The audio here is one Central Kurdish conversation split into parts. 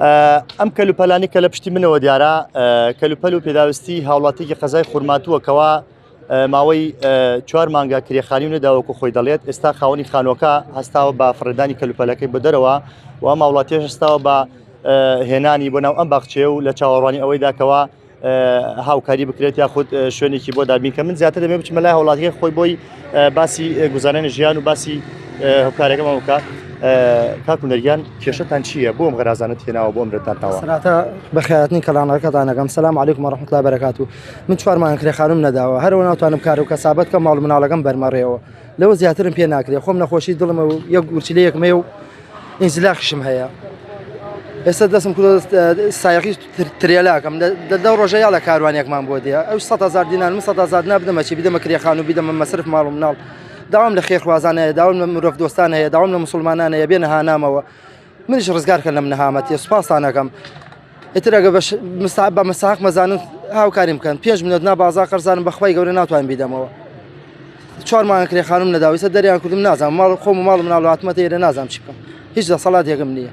ئەم کەلوپەلانی کە لە پشتی منەوە دیارە کەلوپەل و پێداویستی هاوڵاتیکی قەزای خورماتووەکەوە ماوەی 4 مانگە کرێخانی و نەداوەکو خۆی دەڵێت ئێستا خاوەنی خانووەکە هەستاوە بە فڕێدانی کەلوپەلەکەی بە دەرەوە و ئەم هاوڵاتیش هەستاوە بە هێنانی بۆ ناو ئەم باخچێ و لە چاوەڕوانی ئەوەی داکەوە هاوکاری بکرێت یاخود شوێنێکی بۆ دابین کە من زیاتر دەمێ بچمە لای هاوڵاتیەکە خۆی بۆی باسی گوزارانی ژیان و باسی هەوکارەکەم بکات. کاکو نەریان کێشەتان چییە بۆ ئەم غەرازانت هێناوە بۆ ئەمرتانتاوە؟ سەراتە بەخێراتنی کەڵانەکەتانەکەم سەلام عەلەیکوم وەڕەحمەتوڵڵاهی وبەرەکاتوه. من 4 مانگ کرێخانووم نەداوە هەروە ناتوانم کار و کەسابەت کەم ماڵ و مناڵەکەم بەرمەڕێەوە لەوە زیاترم پێ ناکرێت خۆم نەخۆشی دڵمە و یەک گورچی لە یەکمێ و ئینزلاقیشم هەیە. ئێستا دەستم سایەقی ترێلاکەم دە ڕۆژەیە لە کاروانێکمان بۆ دێ ئەو 100,000 دینار من 100,000 نابدەمەچی بدەمە کرێخان و بدەمە مەسرف ماڵ و مناڵ داوام لە خێرخوازان هەیە داوام لە مرۆڤ دۆستان هەیە داوام لە موسڵمانان هەیە بێنە هانامەوە منیش ڕزگارکە لەم نەهامەتیە سوپاسانەکەم ئیتر ئەگە بە مەساق مەزانن هاوکاریم بکەن 5 مینۆت نابازا قەرزانم بەخوای گەورە ناتوانین بیدەمەوە 4 مانگ کرێخانووم نەداوە ئێستا دەریان کردم نازانم ماڵ خۆم و ماڵ و مناڵ و هاتمەتە ئێرە نازانم چی بکەم هیچ دەسەڵاتێکم نییە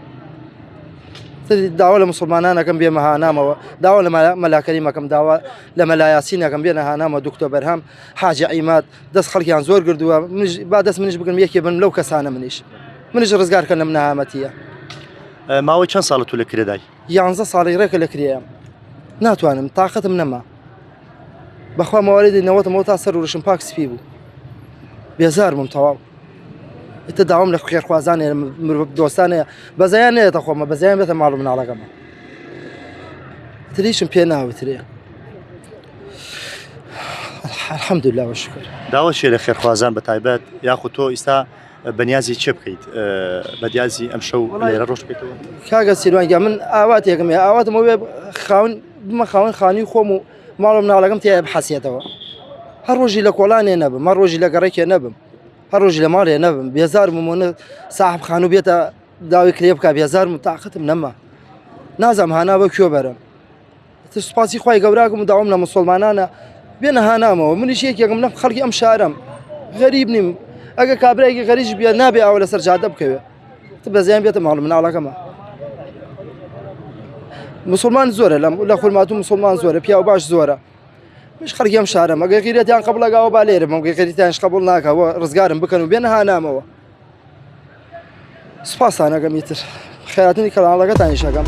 داوا لە مسلمانانەکەم بێمە هانامەوە داوا لە مەلاکەریمەکەم داوا لە مەلایاسینەکەم بێنە هانامە دوکتۆر بەرهەم حاجی عیماد دەست خەڵکیان زۆر گردووە با دەست منیش بگرم یەکێ بن لەو کەسانە منیش ڕزگارکە لەم نەهامەتیە. ماوەی چەند ساڵت تو لە کرێدای؟ 11 ساڵی ڕێکە لە کرێم ناتوانم تااقەتم نەما بەخوا ماوەڵی نەوەتمەوە تا سەر وڕشم پاک سپی بوو بێزاربووم تەواو ئێتە داوام لە خێرخوازانێ دۆستانەیە بەزایان نێتە خۆمە بەزایان بێتە ماڵ و مناڵەکەمە تریشم پێ ناوترێ الحەمدوللا وەشکر. داوا شێ لە خێرخوازان بە تایبەت یاخود تۆ ئێستا بەنیازی چێ بکەیت بەدیازی ئەم شەو لێرە ڕۆژ بکەیتەوە؟ کاگە سیروانگە من ئاواتێکم هەیە ئاواتمەوە بێ بمە خاوەن خانی خۆم و ماڵ و مناڵەکەم تیا بحەسیێتەوە هەر ڕۆژی لە کۆڵانێ نەبم هەر ڕۆژی لە گەڕێکێ نەبم هەر ڕۆژی لە ماڵێ نەبم بێزارممونە ساحب خانوو بێتە داوای کرێ بکە بێزارم تااقەتم نەما نازانم هانا بە کوێ بەرم سوپاسی خوای گەوراکەم و داوام لە موسڵمانانە بێنە هانامەوە منیش یەکێکم نەم خەڵکی ئەم شارەم غەریب نیم ئەگە کابراایکی غەریش بێ نابێ ئەوە لەسەر جادە بکەوێ بەزیان بێتە ماڵ مناڵەکەمە مسلمان زۆرە لە خورمات و مسلمان زۆرە پیا و باش زۆرە مش خەڵکی ئەم شارەم ئەگە غیرەتیان قبڵەکەوە با لێرم ئەم غیرەتیانش قبول ناکەوە ڕزگارم بکەن و بێنە هانامەوە سوپاسانەکەم ئیتر خێراتنی کەڵانەکەتانیش ئەەکەم.